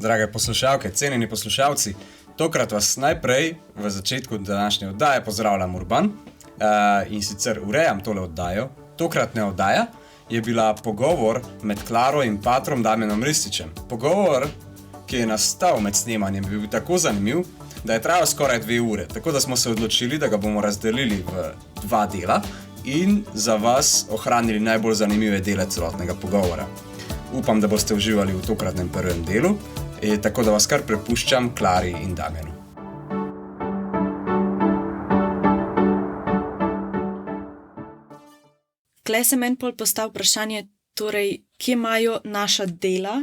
Drage poslušalke, cenjeni poslušalci, tokrat vas najprej v začetku današnje oddaje pozdravljam Urban in sicer urejam tole oddajo. Tokratna oddaja je bila pogovor med Klaro in patrom Damjanom Rističem. Pogovor, ki je nastal med snemanjem, je bil tako zanimiv, da je trajal skoraj 2 ure, tako da smo se odločili, da ga bomo razdelili v 2 dela in za vas ohranili najbolj zanimive dele celotnega pogovora. Upam, da boste uživali v tokratnem prvem delu, tako da vas kar prepuščam Klari in Damjanu. Tle se meni pol postavi vprašanje, torej, kje imajo naša dela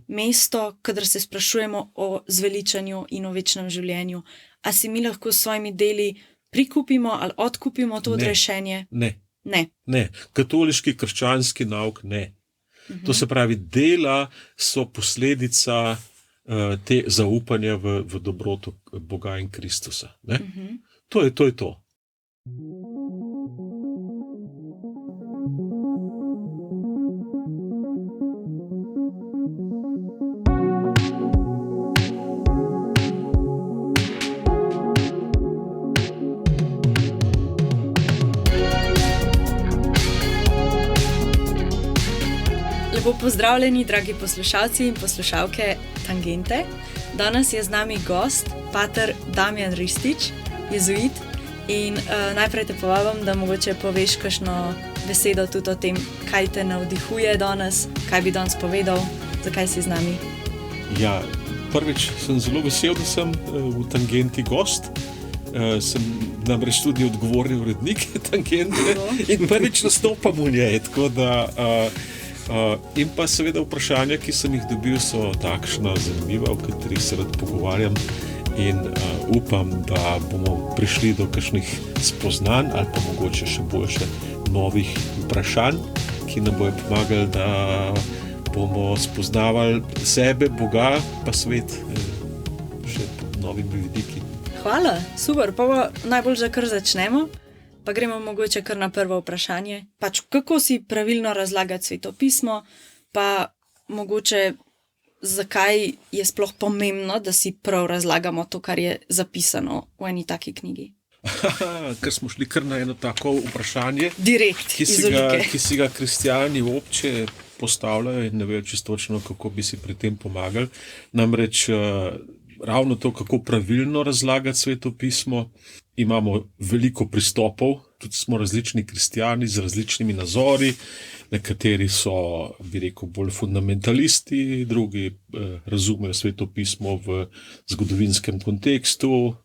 mesto, kadar se sprašujemo o zveličanju in o večnem življenju. A si mi lahko s svojimi deli prikupimo ali odkupimo to odrešenje? Ne. Katoliški, krščanski nauk ne. To se pravi, dela so posledica te zaupanja v dobroto Boga in Kristusa. Ne? To je to. Lepo pozdravljeni, dragi poslušalci in poslušalke Tangente. Danes je z nami gost, pater Damjan Ristič, jezuit. In najprej te povabim, da mogoče poveš kakšno besedo tudi o tem, kaj te navdihuje danes, kaj bi danes povedal, zakaj si z nami. Ja, prvič sem zelo vesel, da sem v Tangenti gost. Sem namreč tudi odgovorni urednik Tangente in prvič nastopam v njej, tako da... in pa seveda vprašanja, ki sem jih dobil, so takšna zanimiva, o katerih se rad pogovarjam in upam, da bomo prišli do kakšnih spoznanj ali pa mogoče še boljše novih vprašanj, ki nam bojo pomagali, da bomo spoznavali sebe, Boga pa svet še pod novimi vidiki. Hvala, super, pa najbolj že kar začnemo. Pa gremo mogoče kar na prvo vprašanje. Kako si pravilno razlagati Sveto pismo, pa mogoče zakaj je sploh pomembno, da si prav razlagamo to, kar je zapisano v eni taki knjigi? Ker smo šli kar na eno tako vprašanje, Direkt, ki si ga kristjani obče postavljajo in ne vejo čisto točno, kako bi si pri tem pomagali. Namreč ravno to, kako pravilno razlagati Sveto pismo. Imamo veliko pristopov, tudi smo različni kristjani z različnimi nazori, nekateri so, bi rekel, bolj fundamentalisti, drugi razumejo Sveto pismo v zgodovinskem kontekstu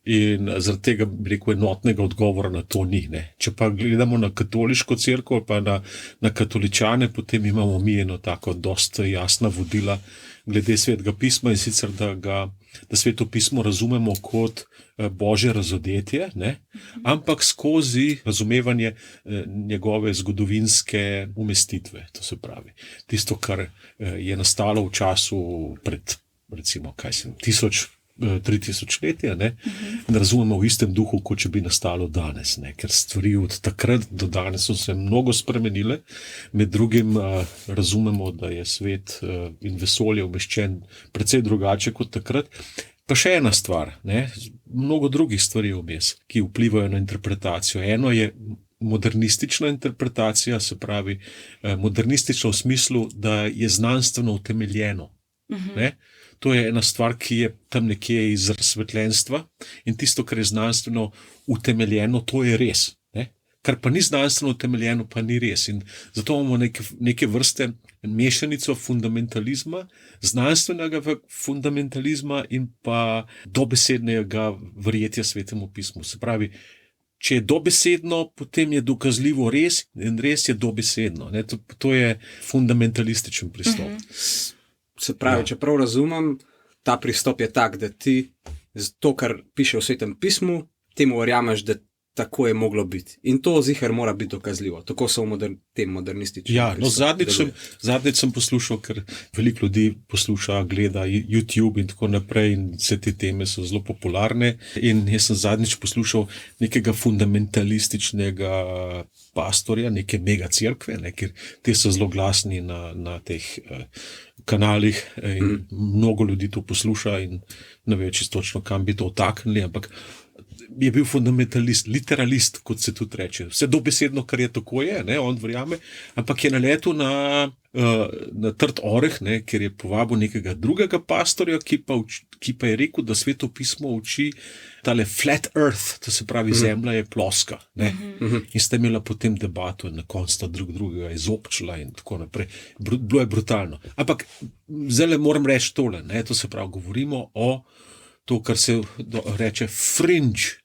in zaradi tega, bi rekel, enotnega odgovora na to ni. Ne. Če pa gledamo na katoliško cerkev pa na katoličane, potem imamo mi eno tako dosta jasna vodila glede Svetega pisma in sicer, da Sveto pismo razumemo kot Božje razodetje, ne? Ampak skozi razumevanje njegove zgodovinske umestitve. To se pravi, tisto, kar je nastalo v času pred, recimo, 3000 letja, ne? Razumemo v istem duhu, kot če bi nastalo danes, ne? Ker stvari od takrat do danes so se mnogo spremenile. Med drugim razumemo, da je svet in vesolje umeščen precej drugače kot takrat. Pa še ena stvar, ne? Mnogo drugih stvari vmes, ki vplivajo na interpretacijo. Eno je modernistična interpretacija, se pravi modernistična v smislu, da je znanstveno utemeljeno. Ne? To je ena stvar, ki je tam nekje iz razsvetljenstva in tisto, kar je znanstveno utemeljeno, to je res. Ne? Kar pa ni znanstveno utemeljeno, pa ni res. In zato imamo neke vrste mešanico fundamentalizma, znanstvenega fundamentalizma in pa dobesednega verjetja Svetemu pismu. Se pravi, če je dobesedno, potem je dokazljivo res in res je dobesedno. Ne? To je fundamentalističen pristop. Se pravi, če prav razumem, ta pristop je tak, da ti to, kar piše v Svetem pismu, temu verjameš, da tako je moglo biti. In to ziher mora biti dokazljivo. Tako so tem modernistični. Ja, no, zadnjič sem poslušal, ker veliko ljudi posluša, gleda YouTube in tako naprej, in vse te teme so zelo popularne. In jaz sem zadnjič poslušal nekega fundamentalističnega pastorja, neke mega cerkve, ker te so zelo glasni na teh kanalih in mnogo ljudi to posluša in ne ve čisto točno, kam bi to otaknili, ampak je bil fundamentalist, literalist, kot se tudi reče. Vse dobesedno, kar je tako je, on verjame, ampak je naletel na trd oreh, ker je povabil nekega drugega pastorja, ki pa je rekel, da Sveto pismo uči tale flat earth, to se pravi, zemlja je ploska. In sta imela potem debato in na koncu sta drugega izobčila in tako naprej. Bilo je brutalno. Ampak zdaj moram reči tole, to se pravi, govorimo o to, kar se reče fringe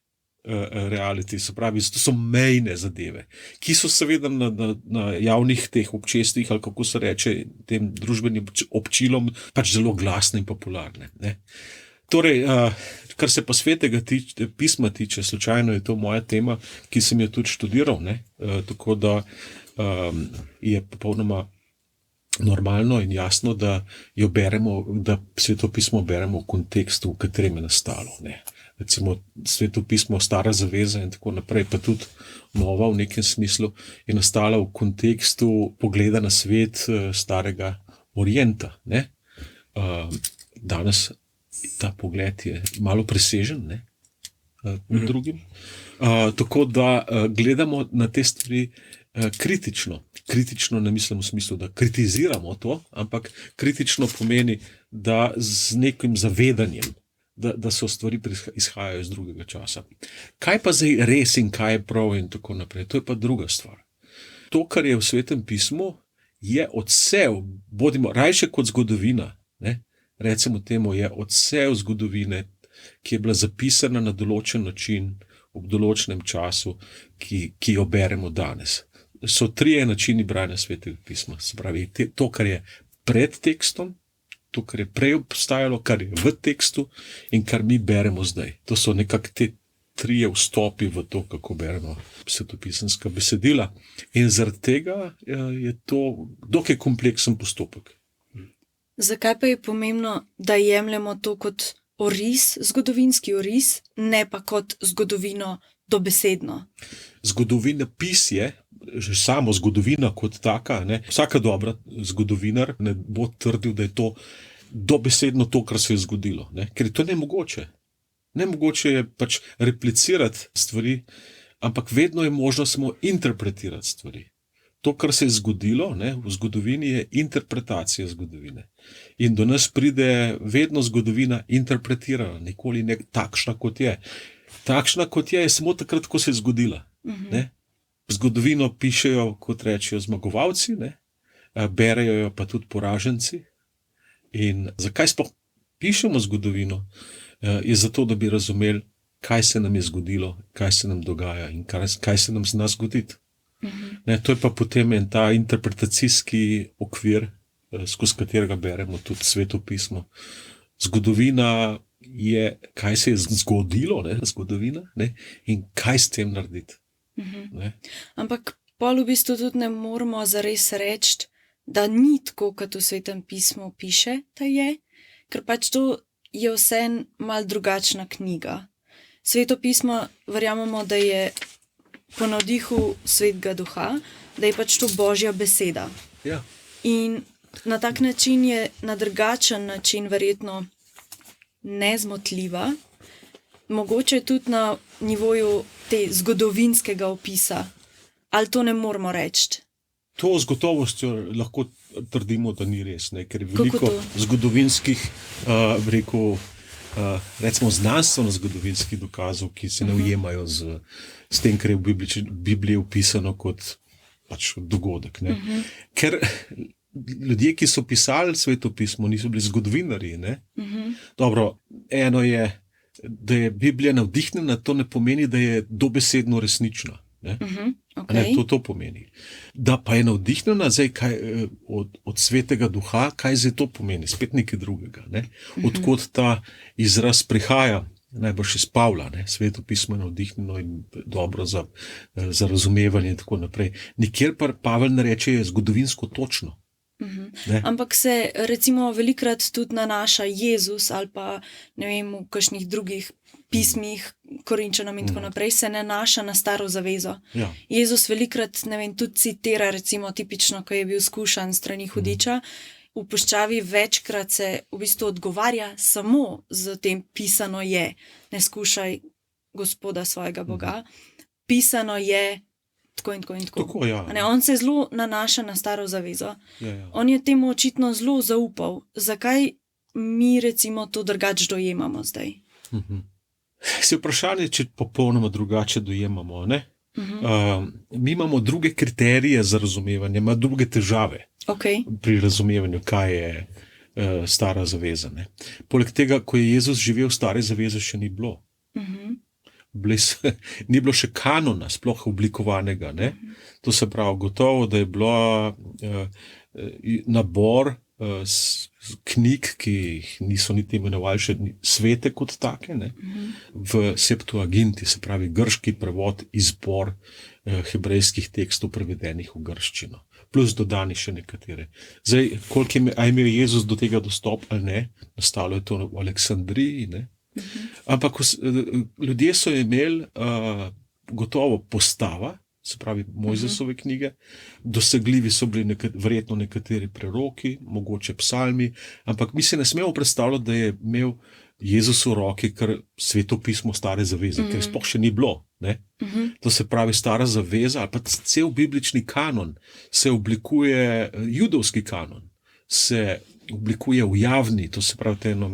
reality, se pravi, to so mejne zadeve, ki so seveda na javnih teh občestvih, ali kako se reče, tem družbenim občilom, pač zelo glasne in popularne. Torej, kar se pa Svetega pisma tiče, slučajno je to moja tema, ki sem jo tudi študiral, tako da je popolnoma normalno in jasno, da jo beremo, da Sveto pismo beremo v kontekstu, v katerem je nastalo. Recimo Sveto pismo, Stara zaveza in tako naprej, pa tudi Nova v nekem smislu, je nastala v kontekstu pogleda na svet Starega Orienta. Danes ta pogled je malo presežen, med drugim. Tako da gledamo na te stvari kritično. Kritično ne mislim v smislu, da kritiziramo to, ampak kritično pomeni, da z nekim zavedanjem, da so stvari izhajajo iz drugega časa. Kaj pa zdaj res in kaj je prav in tako naprej, to je pa druga stvar. To, kar je v Svetem pismu, je odsev, bodimo rajše kot zgodovina, recimo temu, je odsev zgodovine, ki je bila zapisana na določen način, ob določenem času, ki jo beremo danes. So trije načini branja Svetega pisma. Se pravi, to, kar je pred tekstom, to, kar je prej obstajalo, kar je v tekstu in kar mi beremo zdaj. To so nekako te trije vstopi v to, kako beremo svetopisemska besedila. In zaradi tega je to dokaj kompleksen postopek. Zakaj pa je pomembno, da jemljemo to kot oris, zgodovinski oris, ne pa kot zgodovino dobesedno? Zgodovinopis je, že samo zgodovina kot taka, vsaka dobra zgodovinar ne bo trdil, da je to dobesedno to, kar se je zgodilo, ker je to nemogoče. Nemogoče je pač replicirati stvari, ampak vedno je možno samo interpretirati stvari. To, kar se je zgodilo v zgodovini, je interpretacija zgodovine. In do nas pride vedno zgodovina interpretirana, nikoli ne takšna, kot je. Takšna, kot je samo takrat, ko se je zgodila. Zgodovino pišejo, kot rečejo, zmagovalci, berejo jo pa tudi poraženci. In zakaj sploh pišemo zgodovino? Je zato, da bi razumeli, kaj se nam je zgodilo, kaj se nam dogaja in kaj se nam zna zgoditi. To je pa potem ta interpretacijski okvir, skozi katerega beremo tudi Sveto pismo. Zgodovina je, kaj se je zgodilo, zgodovina, in kaj s tem narediti. Ampak pol v bistvu tudi ne moramo zares reči, da ni tako, kot v Svetem pismu piše, da je, ker pač to je vseeno malo drugačna knjiga. Sveto pismo verjamemo, da je po navdihu Svetega Duha, da je pač to Božja beseda. Ja. In na tak način je, na drugačen način verjetno nezmotljiva, mogoče tudi na nivoju te zgodovinskega opisa. Ali to ne moramo reči? To z gotovostjo lahko trdimo, da ni res, ker je veliko zgodovinskih, recimo znanstveno-zgodovinskih dokazov, ki se ne ujemajo s tem, kar je v Bibliji opisano kot pač dogodek. Ker ljudje, ki so pisali Sveto pismo, niso bili zgodovinarji. Dobro, eno je, da je Biblija navdihnjena, to ne pomeni, da je dobesedno resnična. To pomeni. Da pa je navdihnjena zdaj, od Svetega Duha, kaj zdaj to pomeni? Spet nekaj drugega. Odkot ta izraz prihaja? najbrž iz Pavla, ne? Sveto pismo je navdihnjeno in dobro za razumevanje in tako naprej. Nikjer pa Pavel ne reče, je zgodovinsko točno. Ne? Ampak se recimo velikrat tudi nanaša Jezus ali pa ne vem, v kakšnih drugih pismih, Korinčanom in tako naprej, se nanaša na staro zavezo. Ja. Jezus velikrat, ne vem, tudi citira, recimo tipično, ko je bil skušan strani hudiča, v puščavi večkrat se v bistvu odgovarja samo z tem pisano je, ne skušaj Gospoda svojega Boga, pisano je tako in tako in tako. Tako, ja. Ne, on se zelo nanaša na staro zavezo. Ja. On je temu očitno zelo zaupal. Zakaj mi recimo to drugače dojemamo zdaj? Se vprašanje, če popolnoma drugače dojemamo, ne? Mi imamo druge kriterije za razumevanje, ima druge težave pri razumevanju, kaj je stara zaveza. Ne? Poleg tega, ko je Jezus živel, stare zaveze še ni bilo. Ni bilo še kanona, sploh oblikovanega. Ne? To se pravi, gotovo, da je bilo nabor knjig, ki jih niso niti imenovali še svete kot take, ne? V Septuaginti, se pravi grški prevod, izbor hebrejskih tekstov prevedenih v grščino. Plus dodani še nekatere. Zdaj, koliko je imel Jezus do tega dostop ali ne, nastalo je to v Aleksandriji, ne? Ampak ljudje so imeli gotovo postava, se pravi Mojzesove knjige, dosegljivi so bili verjetno nekateri preroki, mogoče psalmi, ampak mi se ne smemo predstavljati, da je imel Jezus v roki kar Sveto pismo stare zaveze, ker sploh še ni bilo. Ne? To se pravi stara zaveza, ali pa cel biblični kanon se oblikuje, judovski kanon se oblikuje v javni, to se pravi eno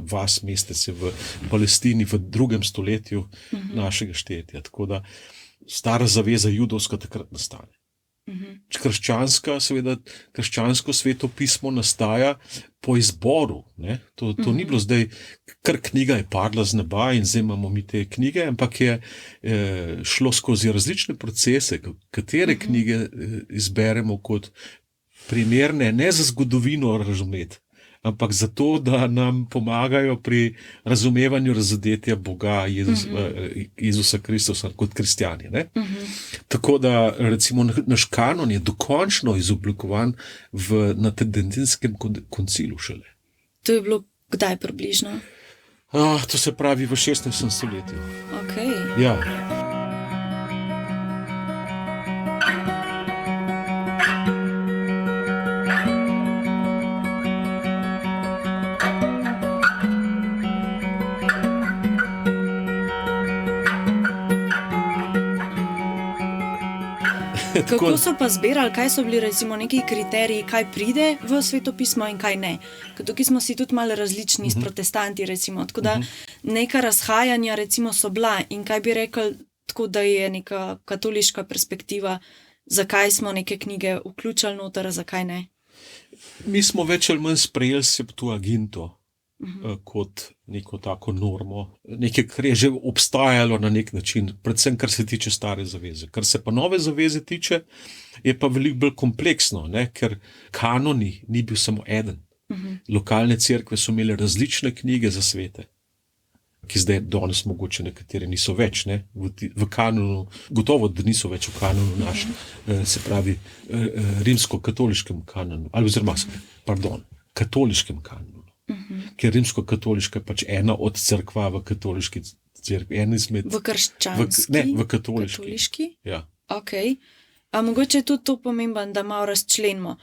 vas mestece v Palestini v 2. stoletju našega štetja. Tako da stara zaveza judovska takrat nastane. Krščansko sveto pismo nastaja po izboru. Ne? To ni bilo zdaj, kar knjiga je padla z neba in zdaj imamo mi te knjige, ampak je šlo skozi različne procese, katere knjige izberemo kot primerne, ne za zgodovino razumeti, ampak zato, da nam pomagajo pri razumevanju razodetja Boga Jezusa Kristusa kot kristjani. Ne? Tako da recimo naš kanon je dokončno izoblikovan na Tridentinskem koncilu šele. To je bilo kdaj približno? To se pravi v 16. stoletju. Ja. Kako so pa zbirali, kaj so bili recimo neki kriteriji, kaj pride v Sveto pismo in kaj ne? Ker tukaj smo si tudi malo različni s protestanti, recimo, tako da neka razhajanja recimo so bila in kaj bi rekel, tako da je neka katoliška perspektiva, zakaj smo neke knjige vključili noter, zakaj ne? Mi smo več ali manj sprejeli Septuaginto kot neko tako normo, nekaj, kar je že obstajalo na nek način, predvsem kar se tiče stare zaveze. Kar se pa nove zaveze tiče, je pa veliko bolj kompleksno, ne? Ker kanoni ni bil samo eden. Lokalne cerkve so imele različne knjige za svete, ki zdaj danes mogoče nekatere niso več, ne? V kanonu, gotovo, da niso več v kanonu našem, se pravi rimsko-katoliškem kanonu, ali oziroma, katoliškem kanonu. Ker rimsko-katoliška je pač ena od cerkva v katoliški cerkvi. V krščanski? Ne, v katoliški. Ja. Okay. A mogoče je tudi to pomembno, da malo razčlenimo.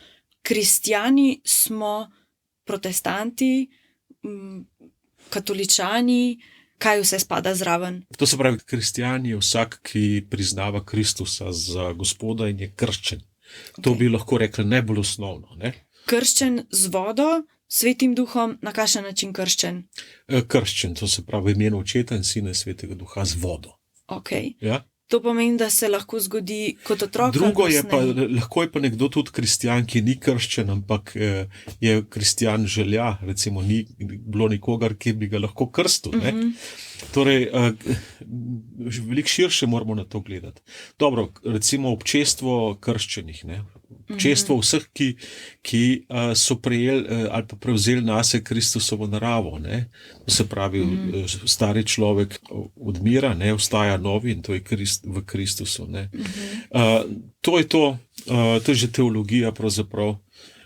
Kristjani smo protestanti, katoličani, kaj vse spada zraven? To se pravi, kristjan je vsak, ki priznava Kristusa za Gospoda in je krščen. To bi lahko rekli najbolj osnovno. Ne? Krščen z vodo, Svetim duhom, na kakšen način krščen? Krščen, to se pravi v imenu Očeta in Sina in Svetega Duha z vodo. Ja? To pomeni, da se lahko zgodi kot otrok. Drugo je pa, lahko je pa nekdo tudi kristjan, ki ni krščen, ampak je kristjan želja, recimo ni bilo nikogar, ki bi ga lahko krstil. Torej, veliko širše moramo na to gledati. Dobro, recimo občestvo krščenih, ne? Čestvo vseh, ki so prejeli ali pa prevzeli nase Kristusovo naravo. Ne? To se pravi, stari človek odmira, ne? Vstaja novi in to je v Kristusu. Ne? To je to, to je že teologija pravzaprav,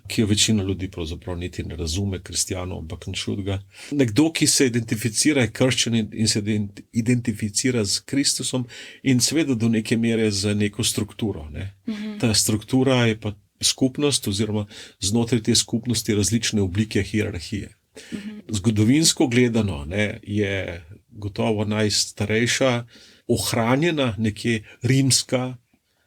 ki jo večina ljudi pravzaprav niti ne razume, kristjanov, ampak nič drugega. Nekdo, ki se identificira, je krščan in se identificira z Kristusom in seveda do neke mere z neko strukturo. Ne? Ta struktura je pa skupnost oziroma znotraj te skupnosti različne oblike hierarhije. Zgodovinsko gledano, ne, je gotovo najstarejša, ohranjena nekje rimska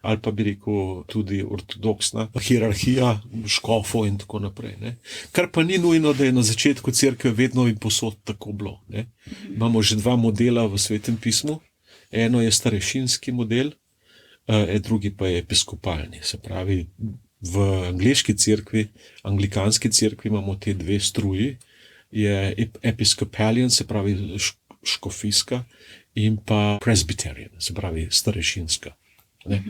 ali pa bi rekel tudi ortodoksna hierarhija škofov in tako naprej. Ne. Kar pa ni nujno, da je na začetku cerkve vedno in povsod tako bilo. Ne. Imamo že dva modela v Svetem pismu. Eno je starešinski model, drugi pa je episkopalni. Se pravi, v angleški cerkvi, anglikanski cerkvi imamo te dve struji, je episcopalian, se pravi škofijska, in pa presbyterian, se pravi starešinska. Ne?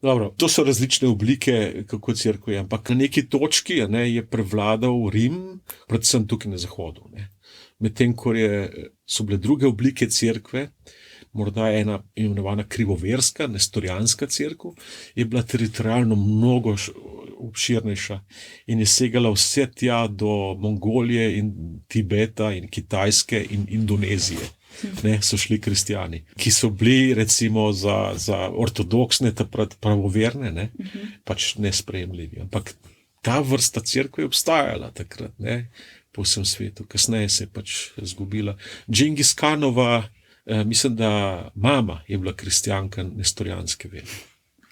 Dobro, to so različne oblike, kako cerkev je, ampak na neki točki je prevladal Rim, predvsem tukaj na zahodu. Medtem ko so bile druge oblike cerkve, morda ena imenovana krivoverska, nestorijanska cerkev, je bila teritorijalno mnogo obširnejša in je segala vse tja do Mongolije in Tibeta in Kitajske in Indonezije. Ne, so šli kristjani, ki so bili recimo za ortodoksne, pravoverne, pač nesprejemljivi. Ampak ta vrsta cerkve je obstajala takrat, ne, po vsem svetu. Kasneje se je pač izgubila. Džingis Kanova, mislim, da mama je bila kristjanka nestorijanske vere.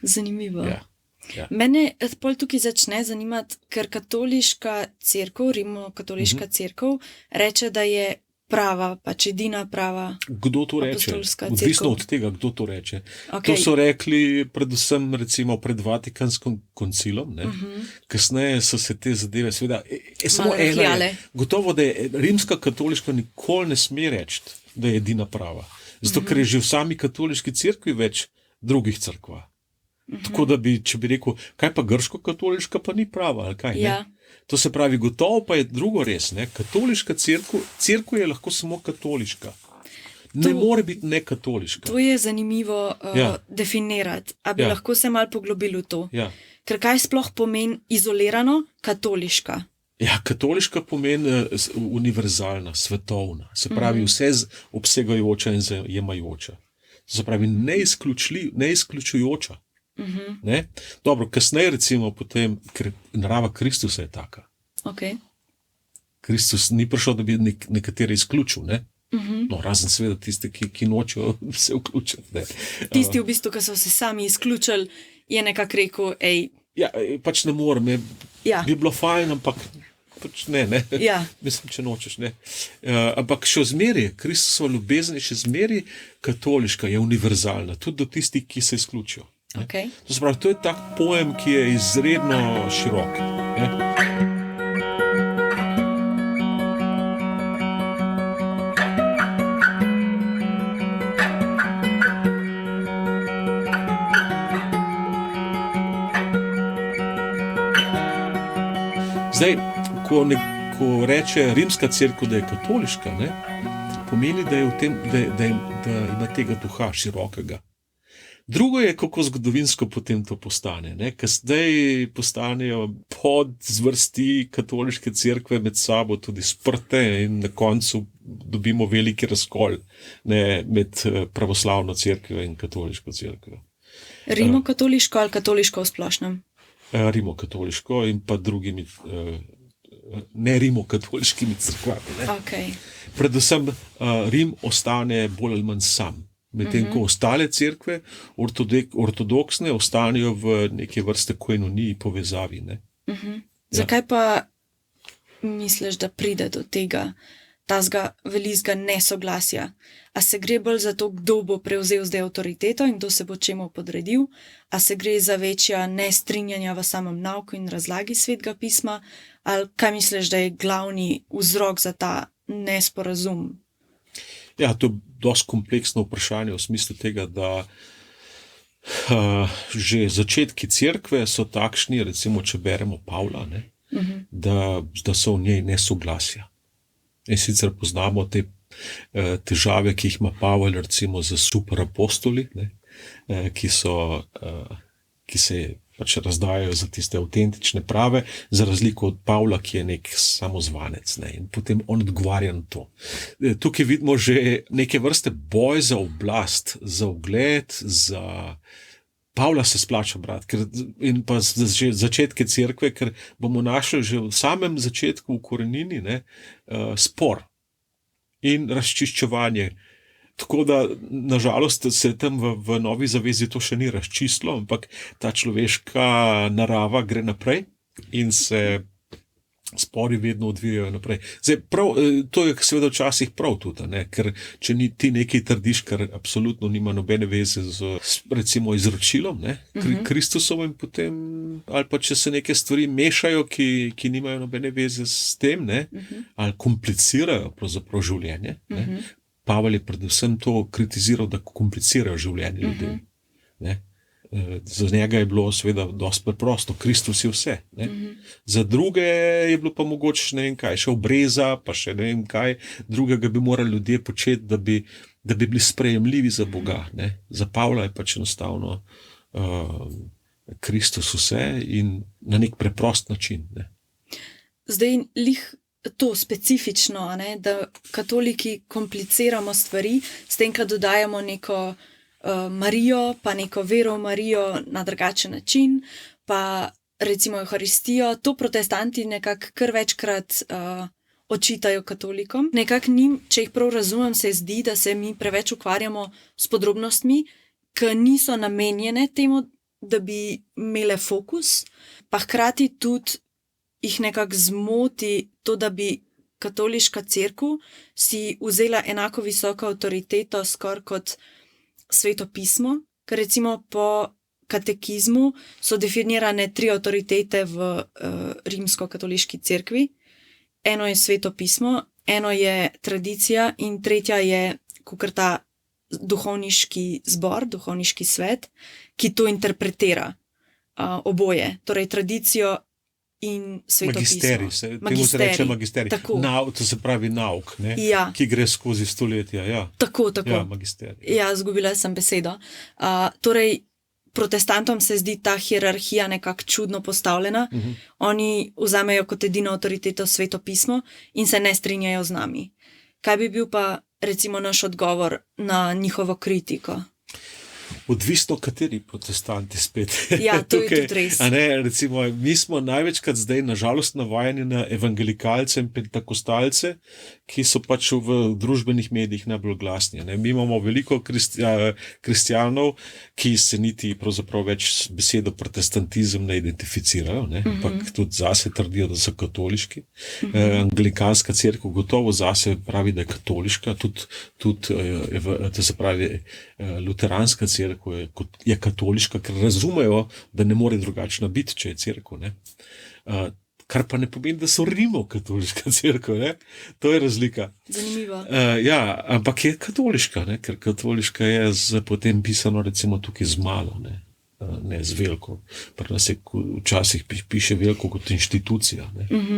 Zanimivo. Ja. Mene pol tukaj začne zanimati, ker katoliška cerkev, rimokatoliška cerkev, reče, da je prava, pač edina prava. Kdo to reče? Apostolska Odvisno cerkev. od tega, kdo to reče. Okay. To so rekli predvsem recimo pred Vatikanskim koncilom. Kasneje so se te zadeve seveda samo Malo ena rahljale. je. Gotovo, da je rimska katoliška nikoli ne sme reči, da je edina prava. Zato, ker je že v sami katoliški cerkvi več drugih cerkva. Tako da bi, če bi rekel, kaj pa grško-katoliška pa ni prava, ali kaj? Ja. Ne? To se pravi, gotovo pa je drugo res. Ne? Katoliška cerkev je lahko samo katoliška. Ne more biti nekatoliška. To je zanimivo definirati. A bi lahko se malo poglobili v to? Ja. Ker kaj sploh pomeni izolirano katoliška? Ja, katoliška pomeni univerzalna, svetovna. Se pravi, vse obsegajoča in zajemajoča. Se pravi, neizključujoča. Ne? Dobro, kasneje recimo potem, ker narava Kristusa je taka. Okay. Kristus ni prišel, da bi nekatere izključil, ne? No, razen seveda tiste, ki nočejo se vključiti. Ne? Tisti v bistvu, ki so se sami izključili, je nekako rekel, Ja, pač ne morem, bi bilo fajn, ampak pač ne. Ja. Mislim, če nočeš, ne. Ampak še zmeri, Kristusova ljubezen je še zmeri katoliška, je univerzalna, tudi do tistih, ki se izključijo. Okay. To se pravi, to je tak pojem, ki je izredno širok. Ne? Zdaj, ko reče rimska cerkev, da je katoliška, ne, pomeni, da je v tem, da ima tega duha širokega. Drugo je, kako zgodovinsko potem to postane. Ker zdaj postanejo podzvrsti katoliške cerkve med sabo tudi sprte in na koncu dobimo veliki razkol med pravoslavno cerkvijo in katoliško cerkvijo. Rimokatoliško ali katoliško v splošnem? Rimokatoliško in pa drugimi ne rimokatoliškimi cerkvami. Okay. Predvsem Rim ostane bolj ali manj sam. Medtem ko ostale cerkve, ortodoksne, ostanejo v neke vrste koinoniji povezavi. Zakaj pa misliš, da pride do tega velikega nesoglasja? A se gre bolj za to, kdo bo prevzel zdaj avtoriteto in kdo se bo čemu podredil? A se gre za večja nestrinjanja v samem nauku in razlagi Svetega pisma? Ali kaj misliš, da je glavni vzrok za ta nesporazum? Ja, to je dosti kompleksno vprašanje v smislu tega, da Že začetki cerkve so takšni, recimo, če beremo Pavla, ne, da so v njej nesoglasja. In sicer poznamo te težave, ki jih ima Pavel, recimo, z superapostoli, ne, ki se pač razdajajo za tiste avtentične prave, za razliko od Pavla, ki je nek samozvanec. Ne, in potem on odgovarja na to. Tukaj vidimo že neke vrste boj za oblast, za ugled, za... Pavla se splača brati, in pa začetke cerkve, ker bomo našli že v samem začetku v korenini, ne, spor in razčiščevanje. Tako da, nažalost, se tam v Novi zavezi to še ni razčistilo, ampak ta človeška narava gre naprej in se spori vedno odvijajo naprej. Zdaj, to je seveda včasih prav tudi, ne? Ker če ti nekaj trdiš, kar absolutno nima nobene veze z, recimo, izročilom, ne? Kristusovim, potem, ali pa če se neke stvari mešajo, ki nimajo nobene veze s tem, ne? Ali komplicirajo pravzaprav življenje. Ne? Pavel je predvsem to kritiziral, da komplicirajo življenje ljudem. Ne? Za njega je bilo seveda dosti preprosto, Kristus je vse. Ne? Za druge je bilo pa mogoče ne vem kaj, še obreza, pa še ne vem kaj, drugega bi morali ljudje početi, da bi bili sprejemljivi za Boga. Ne? Za Pavla je pač enostavno Kristus vse in na nek preprost način. Ne? Zdaj, lih to specifično, ne, da katoliki kompliciramo stvari, s tem, kad dodajamo neko Marijo, pa neko vero v Marijo na drugačen način, pa recimo Evharistijo, to protestanti nekako kar večkrat očitajo katolikom. Nekako njim, če jih prav razumem, se zdi, da se mi preveč ukvarjamo s podrobnostmi, ki niso namenjene temu, da bi imele fokus, pa hkrati tudi jih nekako zmoti to, da bi katoliška cerkev si vzela enako visoko avtoriteto skoraj kot Sveto pismo, ker recimo po katekizmu so definirane 3 avtoritete v rimsko-katoliški cerkvi. Eno je Sveto pismo, eno je tradicija in tretja je kakor ta duhovniški zbor, duhovniški svet, ki to interpretira oboje, torej tradicijo in Sveto magisterij, pismo. Temu se reče magisterij. Tako. To se pravi nauk, ne? Ja. Ki gre skozi stoletja. Ja. Tako. Ja, magisterij. Ja, zgubila sem besedo. Torej, protestantom se zdi ta hierarhija nekako čudno postavljena. Oni vzamejo kot edino avtoriteto Sveto pismo in se ne strinjajo z nami. Kaj bi bil pa recimo naš odgovor na njihovo kritiko? Odvisno, kateri protestanti spet. Ja, to je tudi res. Recimo, mi smo največkrat zdaj nažalost navajeni na evangelikalce in pentakostalce, ki so pač v družbenih medijih najbolj glasni. Ne? Mi imamo veliko kristjanov, ki se niti pravzaprav več s besedo protestantizem ne identificirajo, ne? Ampak tudi zase trdijo, da so katoliški. Anglikanska cerkev gotovo zase pravi, da je katoliška, tudi to se pravi luteranska cerkev je katoliška, ker razumejo, da ne more drugačna biti, če je cerkev. Ne? Kar pa ne pomeni, da so rimokatoliška cerkev. Ne? To je razlika. Zanimivo. Ja, ampak je katoliška, ne? Ker katoliška je potem pisano recimo tukaj z malo, ne z veliko. Pri nas se včasih piše veliko kot inštitucija.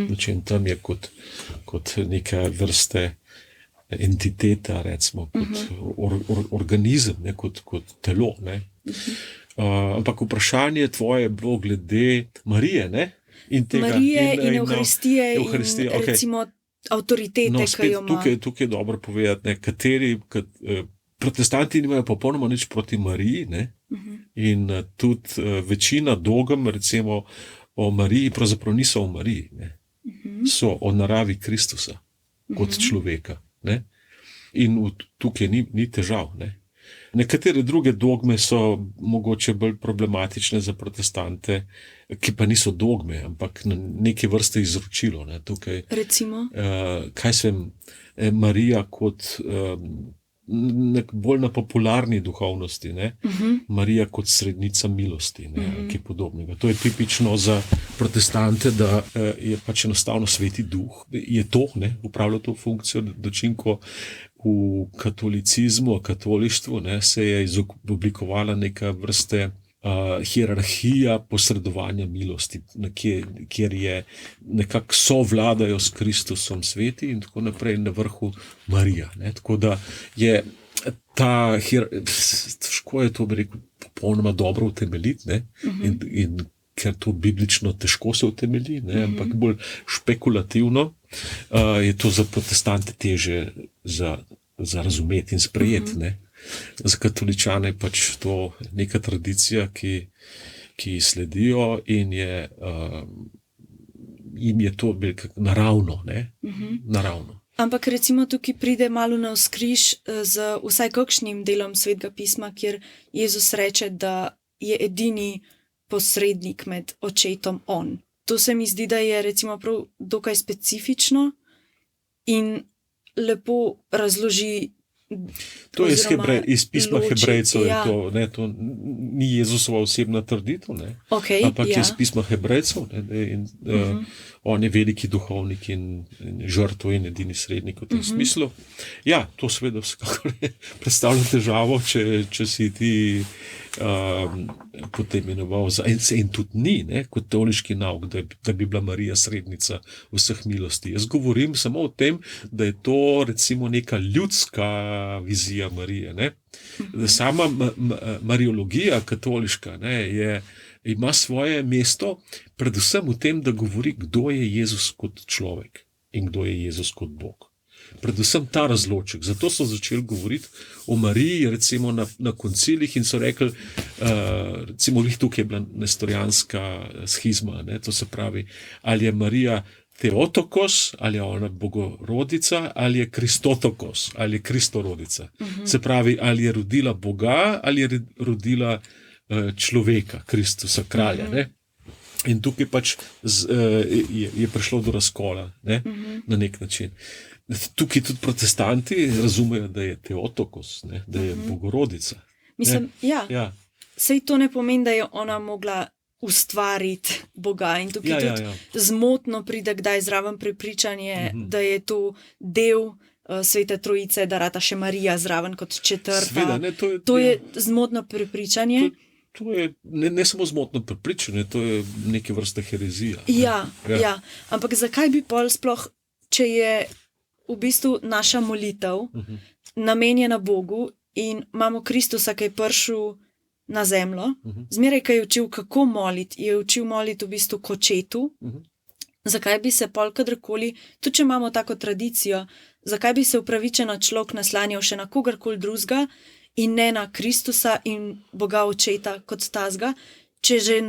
Znači, tam je kot neka vrste entiteta, recimo, kot organizem, ne, kot telo. Ne. Ampak vprašanje tvoje je bilo glede Marije, ne? In tega, Marije in Evharistije in recimo avtoritete, ki jo ima. Tukaj je dobro povedati, ne, kateri protestanti nimajo popolnoma nič proti Mariji, ne? In tudi večina dogem, recimo, o Mariji pravzaprav niso o Mariji, ne? So o naravi Kristusa kot človeka. Ne? In tukaj ni težav. Ne? Nekatere druge dogme so mogoče bolj problematične za protestante, ki pa niso dogme, ampak neke vrste izročilo. Ne? Tukaj, recimo? kaj sem, Marija kot bolj na popularni duhovnosti, ne? Marija kot srednica milosti, ne? Kaj podobnega. To je tipično za protestante, da je pač enostavno Sveti Duh, je to, ne? Upravlja to funkcijo, dočim ko v katolicizmu, katolištvu, ne, se je izoblikovala neka vrste hierarhija posredovanja milosti, kjer je nekako sovladajo s Kristusom sveti in tako naprej, na vrhu Marija. Ne. Tako da je ta težko je to, bi rekel, popolnoma dobro utemeljiti, ne, in ker to biblično težko se utemelji, ne, ampak bolj špekulativno, je to za protestante teže za razumeti in sprejeti. Ne. Za katoličane je pač to neka tradicija, ki sledijo in jim je to naravno. Ne. Naravno. Ampak recimo tukaj pride malo navzkriž z vsaj kakšnim delom Svetega pisma, kjer Jezus reče, da je edini posrednik med očetom on. To se mi zdi, da je recimo prav dokaj specifično in lepo razloži. To je iz pisma Hebrejcev, to ni Jezusova osebna trditev, Okay, ampak je iz pisma Hebrejcev, in on je veliki duhovnik in žrtev in edini srednik v tem smislu. Ja, to seveda vsekakor predstavlja težavo, če si ti potem imenoval in tudi ni, ne, kot teološki nauk, da bi bila Marija srednica vseh milosti. Jaz govorim samo o tem, da je to recimo neka ljudska vizija Marije. Ne. Sama mariologija katoliška, ne, ima svoje mesto predvsem v tem, da govori, kdo je Jezus kot človek in kdo je Jezus kot Bog. Predvsem ta razloček. Zato so začeli govoriti o Mariji, recimo na koncilih, in so rekli, recimo tukaj je bila nestorijanska schizma, ne, to se pravi, ali je Marija Theotokos, ali je ona Bogorodica, ali je Kristotokos, ali je Kristorodica. Se pravi, ali je rodila Boga, ali je rodila človeka, Kristusa, kralja. Ne? In tukaj pač je prišlo do razkola, ne? Na nek način. Tukaj tudi protestanti razumejo, da je Theotokos, ne? Da je Bogorodica. Mislim, ja. Sej to ne pomeni, da je ona mogla ustvariti Boga in tukaj tudi zmotno pride kdaj zraven prepričanje, da je to del Svete Trojice, da rata še Marija zraven kot četrta. Sveda, ne, to je zmotno prepričanje. To je ne samo zmotno prepričanje, to je neke vrste herezija. Ja. Ampak zakaj bi pol sploh, če je v bistvu naša molitev namenjena Bogu in imamo Kristusa, ki je prišel na zemljo, zmeraj, ki je učil, kako moliti, je učil moliti v bistvu k očetu, zakaj bi se pol kadarkoli, tudi če imamo tako tradicijo, zakaj bi se upravičeno človek naslanjal še na kogarkoli drugega in ne na Kristusa in Boga očeta kot tazga, če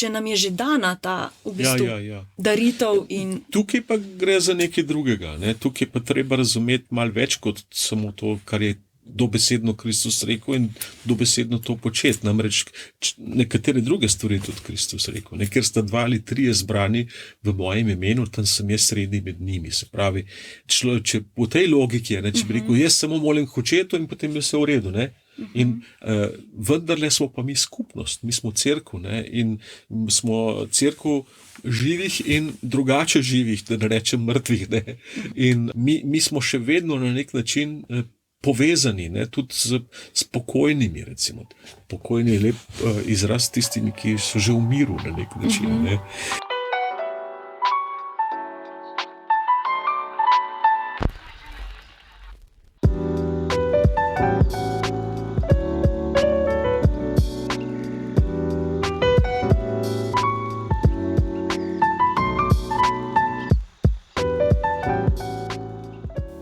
nam je že dana ta v bistvu daritev. Tukaj pa gre za nekaj drugega. Ne? Tukaj pa treba razumeti malo več kot samo to, kar je dobesedno Kristus rekel in dobesedno to početi. Namreč nekatere druge stvari tudi Kristus rekel. Ker sta 2 ali 3 zbrani v mojem imenu, tam sem jaz srednji med njimi. Se pravi, če po tej logiki, če bi rekel, jaz samo molim k očetu in potem je vse v redu, ne? In vendarle smo pa mi skupnost, mi smo cerkev, ne? In smo cerkev živih in drugače živih, da ne rečem mrtvih, ne? In mi smo še vedno na nek način povezani, ne, tudi s pokojnimi, recimo. Pokojni je lep izraz tistimi, ki so že v miru na nek način. Ne.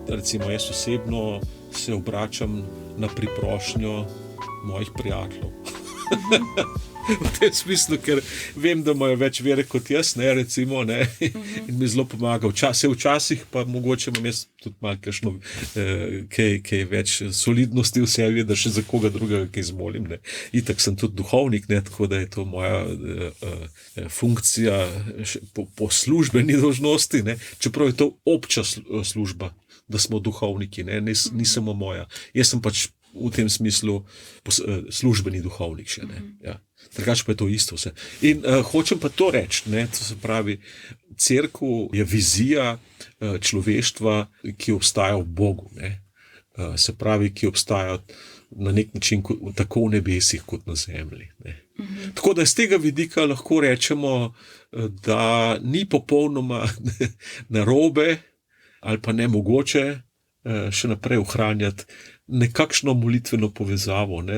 Recimo, jaz osebno se obračam na priprošnjo mojih prijateljev. v tem smislu, ker vem, da imajo več vere kot jaz, ne, recimo, ne, in mi zelo pomaga. Včasih pa mogoče imam jaz tudi malo kakšno, kaj več solidnosti v sebi, da še za koga drugega kaj zmolim, ne. Itak sem tudi duhovnik, ne, tako da je to moja funkcija po službeni dolžnosti, ne, čeprav je to obča služba, da smo duhovniki, ne, ni samo moja. Jaz sem pač v tem smislu službeni duhovnik še, ne. Ja. Drugače pa je to isto vse. In hočem pa to reči, ne, to se pravi, cerkev je vizija človeštva, ki obstaja v Bogu, ne. Se pravi, ki obstaja na nek način tako v nebesih kot na zemlji, ne. Tako da z tega vidika lahko rečemo, da ni popolnoma narobe ali pa nemogoče še naprej ohranjati nekakšno molitveno povezavo. Ne,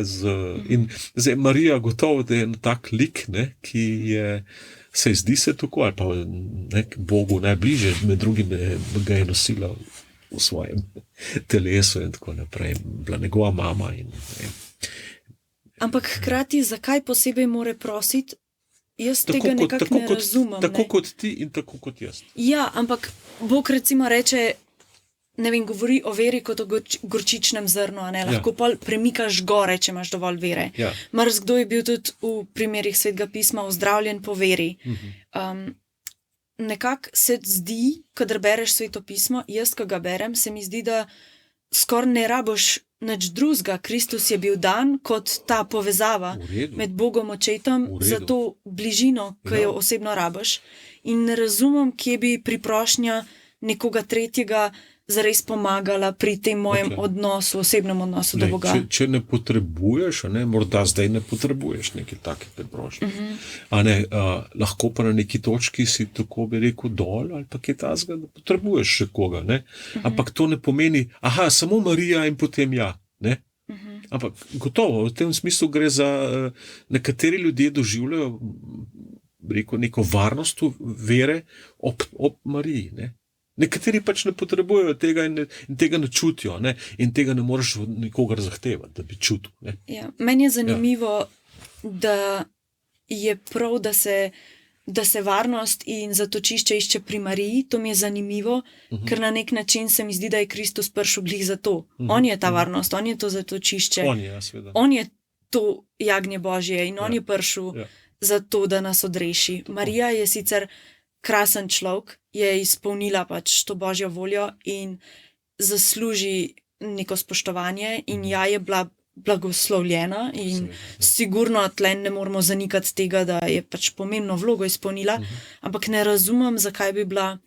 in zdaj Marija gotovo, da je en tak lik, ne, ki je, se zdi se tako, ali pa ne, Bogu najbližje, med drugim ga je nosila v svojem telesu in tako naprej, bila njegova mama. Ampak hkrati, zakaj posebej more prositi? Jaz tega nekako ne razumem. Tako kot ti in tako kot jaz. Ja, ampak Bog recimo reče, ne vem, govori o veri kot o gorčičnem zrnu, a ne, lahko pol premikaš gore, če imaš dovolj vere. Ja. Marsikdo je bil tudi v primerih Svetega pisma ozdravljen po veri. Nekako se zdi, kadar bereš Sveto pismo, jaz, ko ga berem, se mi zdi, da skoraj ne rabiš nič drugega. Kristus je bil dan kot ta povezava med Bogom očetom za to bližino, ki jo osebno rabiš. In ne razumem, kje bi priprošnja nekoga tretjega zares pomagala pri tem mojem odnosu, osebnem odnosu do Boga. Če ne potrebuješ, ne, morda zdaj ne potrebuješ neke take priprošnje. Lahko pa na neki točki si tako bi rekel dol ali pa kaj takega, da potrebuješ še koga. Ne. Ampak to ne pomeni, samo Marija in potem ja. Ne. Ampak gotovo, v tem smislu gre za nekateri ljudje doživljajo, rekel, neko varnost vere ob Mariji, ne. Nekateri pač ne potrebujejo tega in tega ne čutijo, ne? In tega ne moreš nikogar zahtevati, da bi čutil. Ne? Ja, meni je zanimivo, da je prav, da se varnost in zatočišče išče pri Mariji. To mi je zanimivo, ker na nek način se mi zdi, da je Kristus prišel glih za to. On je ta varnost, on je to zatočišče. On je to jagnje Božje in on je prišel za to, da nas odreši. Marija je sicer krasen človek, je izpolnila pač to Božjo voljo in zasluži neko spoštovanje in je bila blagoslovljena in sigurno tle ne moramo zanikati tega, da je pač pomembno vlogo izpolnila, ampak ne razumem, zakaj bi bila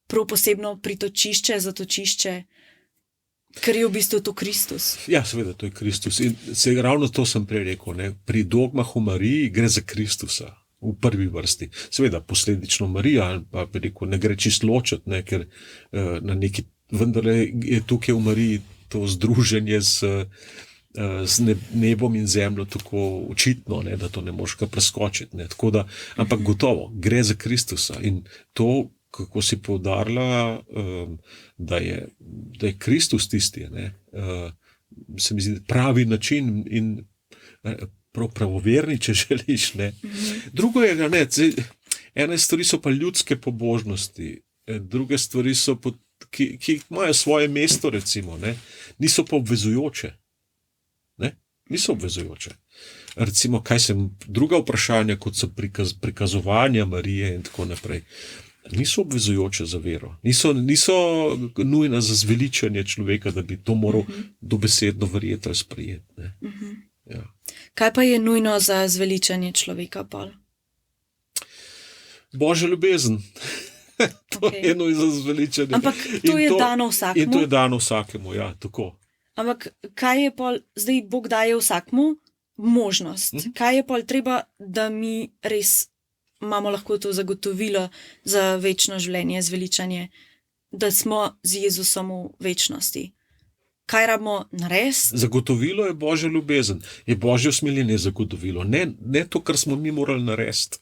prav posebno pritočišče, zatočišče, ker je v bistvu to Kristus. Ja, seveda, to je Kristus. In ravno to sem prej rekel, ne? Pri dogmah o Mariji gre za Kristusa. V prvi vrsti. Seveda, posledično Marija, pa bi rekel, ne gre čisto ločiti, ne, ker na neki, vendar je tukaj v Mariji to združenje z nebom in zemljo tako očitno, ne, da to ne moreš kar preskočiti. Ne, tako da, ampak gotovo, gre za Kristusa in to, kako si poudarila, da je Kristus tisti, ne, se mi zdi pravi način in pravoverni, če želiš. Ne. Drugo je, ne, ene stvari so pa ljudske pobožnosti, druge stvari so, ki imajo svoje mesto, recimo, ne, niso pa obvezujoče. Ne, niso obvezujoče. Recimo, druga vprašanja, kot so prikazovanja Marije in tako naprej, niso obvezujoče za vero. Niso nujna za zveličanje človeka, da bi to moral dobesedno verjeti ali sprejeti. Ne. Ja. Kaj pa je nujno za zveličanje človeka, Pol? Božja ljubezen. To je nujno za zveličanje. Ampak to je dano vsakemu. In to je dano vsakemu, ja, tako. Ampak kaj je Pol, zdaj Bog daje vsakemu možnost. Kaj je Pol treba, da mi res imamo lahko to zagotovilo za večno življenje, zveličanje, da smo z Jezusom v večnosti? Kaj rabimo narediti? Zagotovilo je Božja ljubezen, je Božje usmiljenje zagotovilo, ne to, kar smo mi morali narediti.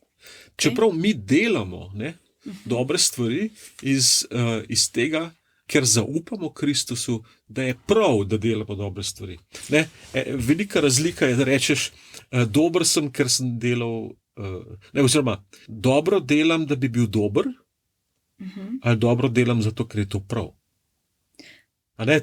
Čeprav mi delamo dobre stvari iz tega, ker zaupamo Kristusu, da je prav, da delamo dobre stvari. Ne? Velika razlika je, da rečeš, dober sem, ker sem delal, oziroma dobro delam, da bi bil dober, ali dobro delam zato, ker je to prav.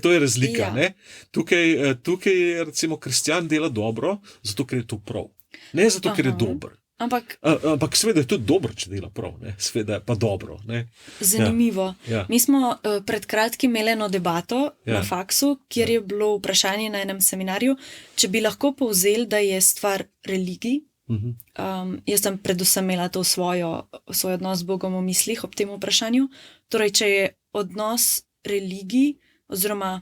To je razlika. Ja. Tukaj je recimo kristjan dela dobro, zato ker je to prav. Ne zato, ker je dober. Ampak seveda je tudi dobro, če dela prav, ne? Seveda je pa dobro. Ne? Zanimivo. Ja. Mi smo pred kratkim imeli eno debato na faksu, kjer je bilo vprašanje na enem seminarju, če bi lahko povzeli, da je stvar religij. Jaz sem predvsem imela to svoj odnos z Bogom v mislih ob tem vprašanju. Torej, če je odnos religij oziroma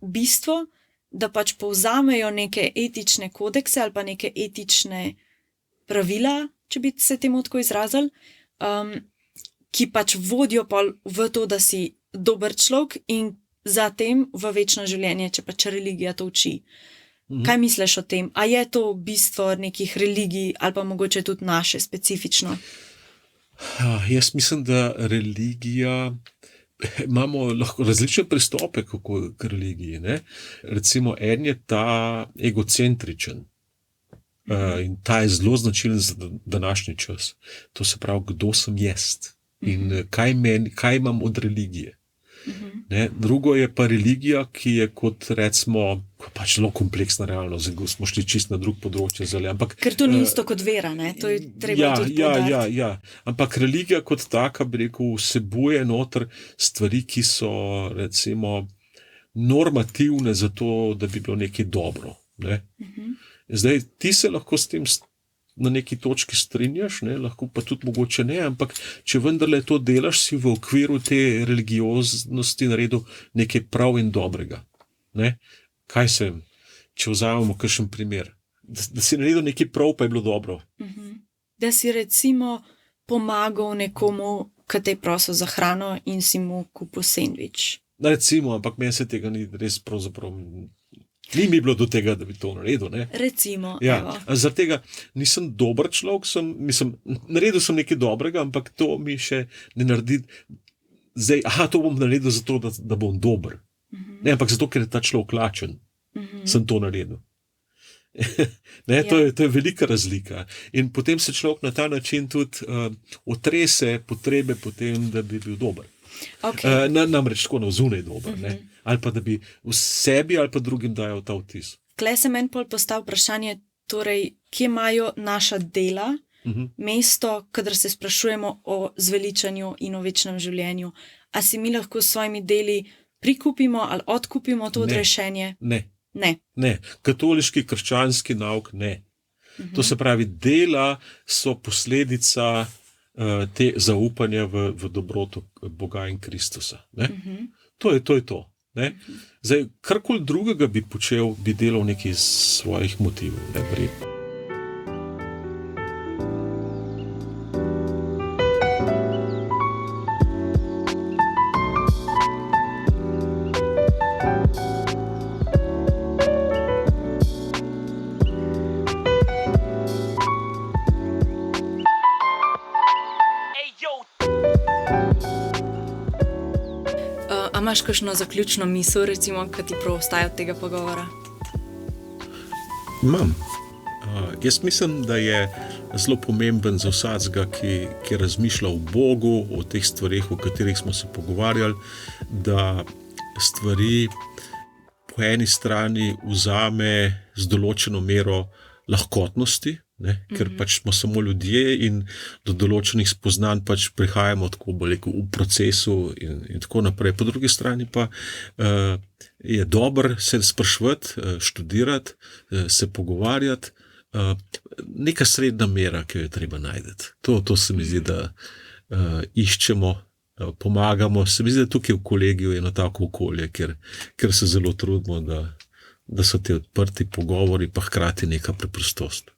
bistvo, da pač povzamejo neke etične kodekse ali pa neke etične pravila, če bi se temu tako izrazili, ki pač vodijo v to, da si dober človek in zatem v večno življenje, če pač religija to uči. Kaj misliš o tem? A je to bistvo nekih religij ali pa mogoče tudi naše specifično? Jaz mislim, da religija, imamo lahko različne pristope k religiji. Ne? Recimo, en je ta egocentričen. In ta je zelo značilen za današnji čas. To se pravi, kdo sem jaz in kaj imam od religije. Drugo je pa religija, ki je kot recimo pač zelo kompleksna realnost. Zdaj smo šli čisto na drug področje. Ker to ni isto kot vera, ne? To je treba tudi poudariti. Ja. Ampak religija kot taka, bi rekel, vsebuje noter stvari, ki so recimo normativne za to, da bi bilo nekaj dobro. Ne? Zdaj, ti se lahko s tem na neki točki strinjaš, ne? Lahko pa tudi mogoče ne, ampak če vendarle to delaš, si v okviru te religioznosti naredil nekaj prav in dobrega. Ne? Kaj se, če vzamemo kakšen primer, da si naredil nekaj prav, pa je bilo dobro. Da si recimo pomagal nekomu, ki te je prosil za hrano in si mu kupil sendvič. Recimo, ampak meni se tega ni res pravzaprav... Ni mi bilo do tega, da bi to naredil. Ne? Recimo, evo. Zaradi tega nisem dober človek, naredil sem nekaj dobrega, ampak to mi še ne naredi, zdaj, to bom naredil zato, da bom dober. Ne, ampak zato, ker je ta človek lačen, sem to naredil. To je velika razlika. In potem se človek na ta način tudi otrese potrebe potem, da bi bil dober. Okay. Namreč tako navzunaj dober, ali pa da bi v sebi ali pa drugim dajal ta vtis. Klej se meni postavi vprašanje, torej, kje imajo naša dela mesto, kadar se sprašujemo o zveličanju in o večnem življenju. A si mi lahko s svojimi deli prikupimo ali odkupimo to odrešenje? Ne. Katoliški, krščanski nauk ne. To se pravi, dela so posledica te zaupanja v dobroto Boga in Kristusa. To je to. Ne? Zdaj, karkoli drugega bi počel, bi delal nekaj iz svojih motivov. Verjetno. Imaš kakšno zaključno misel, recimo, ki ti preostaja od tega pogovora? Imam. Jaz mislim, da je zelo pomemben za vsakega, ki razmišlja o Bogu, o teh stvarih, o katerih smo se pogovarjali, da stvari po eni strani vzame z določeno mero lahkotnosti, ker pač smo samo ljudje in do določenih spoznanj pač prihajamo tako v procesu in tako naprej. Po drugi strani pa je dobro se spraševati, študirati, se pogovarjati, neka srednja mera, ki jo je treba najti. To se mi zdi, da iščemo, pomagamo. Se mi zdi, da tukaj v kolegiju je eno tako okolje, ker se zelo trudimo, da so te odprti pogovori, pa hkrati neka preprostost.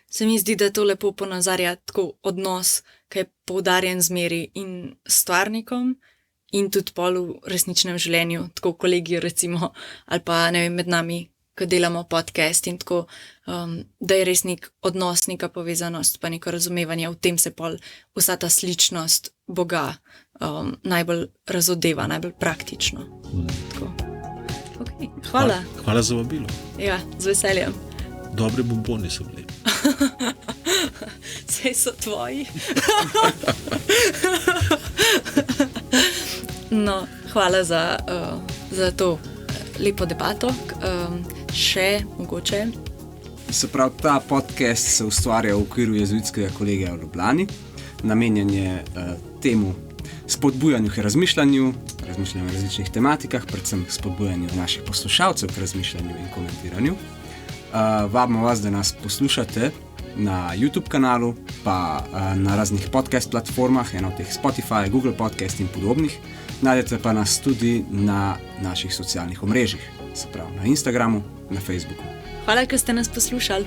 Se mi zdi, da to lepo ponazarja tako odnos, ki je poudarjen zmeri in stvarnikom in tudi pol v resničnem življenju, tako v kolegiju recimo, ali pa ne vem, med nami ko delamo podcast in tako, da je res nek odnos, neka povezanost, pa neko razumevanje, v tem se pol vsa ta sličnost Boga najbolj razodeva, najbolj praktično. Tako. Okay. Hvala. Hvala za vabilo. Ja, z veseljem. Dobre bomboni so bili. Sej so tvoji. No, hvala za to lepo debato. Še mogoče. Se pravi, ta podcast se ustvarja v okviru jezuitskega kolegija v Ljubljani. Namenjen je temu spodbujanju k razmišljanju o različnih tematikah, predvsem spodbujanju naših poslušalcev k razmišljanju in komentiranju. Vabimo vas, da nas poslušate na YouTube kanalu, pa na raznih podcast platformah, eno od teh Spotify, Google Podcast in podobnih. Najdete pa nas tudi na naših socialnih omrežjih, se pravi na Instagramu, na Facebooku. Hvala, ker ste nas poslušali.